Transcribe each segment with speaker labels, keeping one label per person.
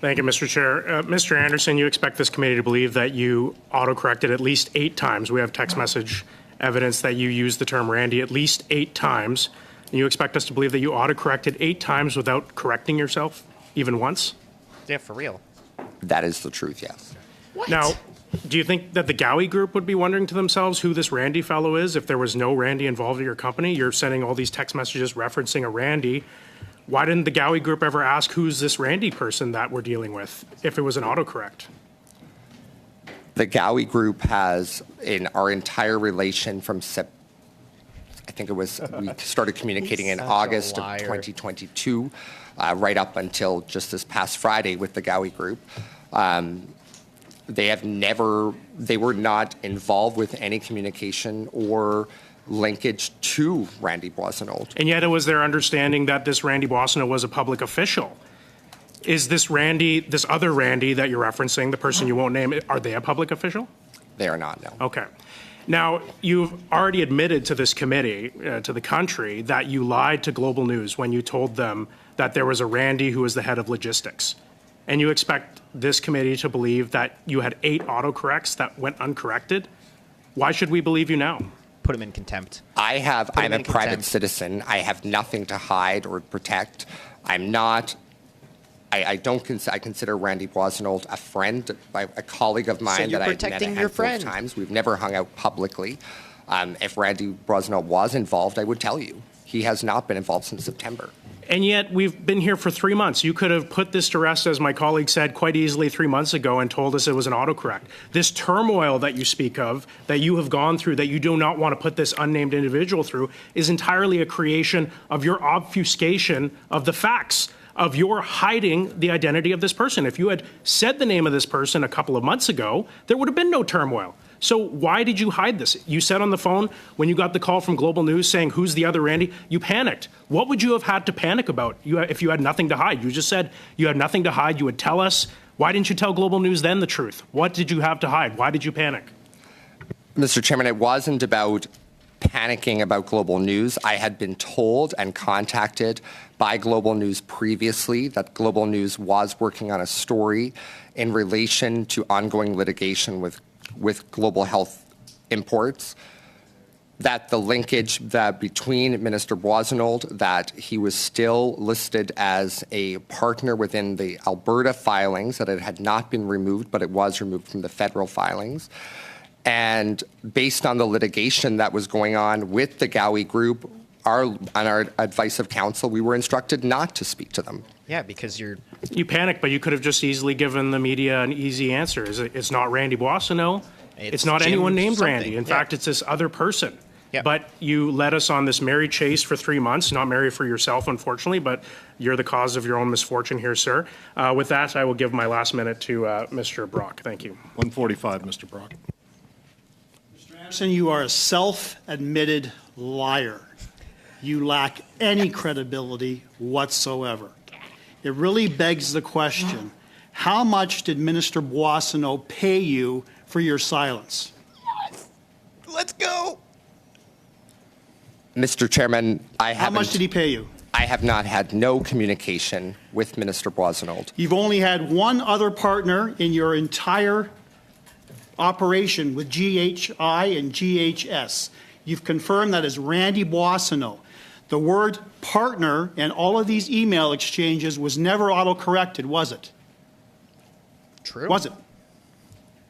Speaker 1: Thank you, Mr. Chair. Mr. Anderson, you expect this committee to believe that you autocorrected at least 8 times. We have text message evidence that you used the term Randy at least 8 times. And you expect us to believe that you autocorrected 8 times without correcting yourself even once?
Speaker 2: Yeah, for real.
Speaker 3: That is the truth, yes.
Speaker 2: What?
Speaker 1: Now, do you think that the Gowie Group would be wondering to themselves who this Randy fellow is if there was no Randy involved in your company? You're sending all these text messages referencing a Randy. Why didn't the Gowie Group ever ask who's this Randy person that we're dealing with if it was an autocorrect?
Speaker 3: The Gowie Group has, in our entire relation from I think it was, we started communicating in August of 2022, right up until just this past Friday with the Gowie Group. They were not involved with any communication or linkage to Randy Boissonnault.
Speaker 1: And yet it was their understanding that this Randy Boissonnault was a public official. Is this Randy, this other Randy that you're referencing, the person you won't name, are they a public official?
Speaker 3: They are not, no.
Speaker 1: Okay. Now, you've already admitted to this committee, to the country, that you lied to Global News when you told them that there was a Randy who was the head of logistics. And you expect this committee to believe that you had 8 autocorrects that went uncorrected? Why should we believe you now?
Speaker 2: Put him in contempt.
Speaker 3: I'm a private citizen. I have nothing to hide or protect. I'm not, I consider Randy Boissonnault a friend, a colleague of mine that I've met a handful of times. We've never hung out publicly. If Randy Boissonnault was involved, I would tell you. He has not been involved since September.
Speaker 1: And yet we've been here for 3 months. You could have put this to rest, as my colleague said, quite easily 3 months ago and told us it was an autocorrect. This turmoil that you speak of, that you have gone through, that you do not want to put this unnamed individual through, is entirely a creation of your obfuscation of the facts, of your hiding the identity of this person. If you had said the name of this person a couple of months ago, there would have been no turmoil. So why did you hide this? You said on the phone when you got the call from Global News saying, who's the other Randy? You panicked. What would you have had to panic about if you had nothing to hide? You just said you had nothing to hide. You would tell us. Why didn't you tell Global News then the truth? What did you have to hide? Why did you panic?
Speaker 3: Mr. Chairman, it wasn't about panicking about Global News. I had been told and contacted by Global News previously that Global News was working on a story in relation to ongoing litigation with Global Health Imports, that the linkage that between Minister Boissonnault, that he was still listed as a partner within the Alberta filings, that it had not been removed, but it was removed from the federal filings. And based on the litigation that was going on with the Gowie Group, on our advice of counsel, we were instructed not to speak to them.
Speaker 2: Yeah, because you
Speaker 1: panicked, but you could have just easily given the media an easy answer. It's not Randy Boissonnault. It's not anyone named Randy. In fact, it's this other person.
Speaker 2: Yep.
Speaker 1: But you led us on this merry chase for 3 months, not merry for yourself, unfortunately, but you're the cause of your own misfortune here, sir. With that, I will give my last minute to Mr. Brock. Thank you.
Speaker 4: 145, Mr. Brock.
Speaker 5: Mr. Anderson, you are a self-admitted liar. You lack any credibility whatsoever. It really begs the question, how much did Minister Boissonnault pay you for your silence?
Speaker 2: Let's go.
Speaker 3: Mr. Chairman,
Speaker 5: How much did he pay you?
Speaker 3: I have not had no communication with Minister Boissonnault.
Speaker 5: You've only had one other partner in your entire operation with GHI and GHS. You've confirmed that is Randy Boissonnault. The word partner in all of these email exchanges was never auto-corrected, was it?
Speaker 2: True.
Speaker 5: Was it?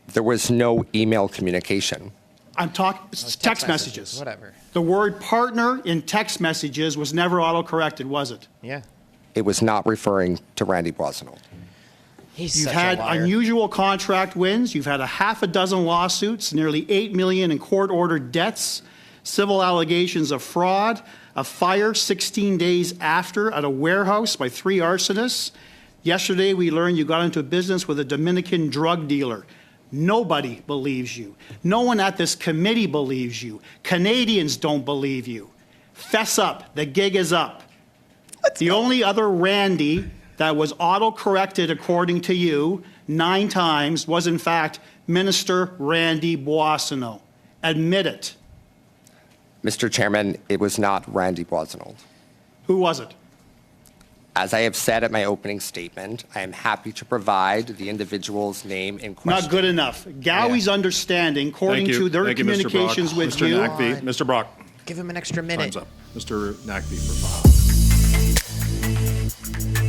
Speaker 3: There was no email communication.
Speaker 5: I'm talking text messages.
Speaker 2: Whatever.
Speaker 5: The word partner in text messages was never auto-corrected, was it?
Speaker 2: Yeah.
Speaker 3: It was not referring to Randy Boissonnault.
Speaker 2: He's
Speaker 5: You've
Speaker 2: such
Speaker 5: had
Speaker 2: a liar.
Speaker 5: unusual contract wins. You've had a half a dozen lawsuits, nearly $8 million in court-ordered debts, civil allegations of fraud, a fire 16 days after at a warehouse by 3 arsonists. Yesterday, we learned you got into business with a Dominican drug dealer. Nobody believes you. No one at this committee believes you. Canadians don't believe you. Fess up. The gig is up. The only other Randy that was auto-corrected, according to you, 9 times was, in fact, Minister Randy Boissonnault. Admit it.
Speaker 3: Mr. Chairman, it was not Randy Boissonnault.
Speaker 5: Who was it?
Speaker 3: As I have said at my opening statement, I am happy to provide the individual's name in question.
Speaker 5: Not good enough. Gowie's understanding, according
Speaker 4: Thank you.
Speaker 5: to their
Speaker 4: Thank you, Mr. Brock.
Speaker 5: communications with
Speaker 4: Mr.
Speaker 5: you.
Speaker 4: Nackby. Mr. Brock,
Speaker 2: Give him an extra minute.
Speaker 4: time's up. Mr. Nackby for 5.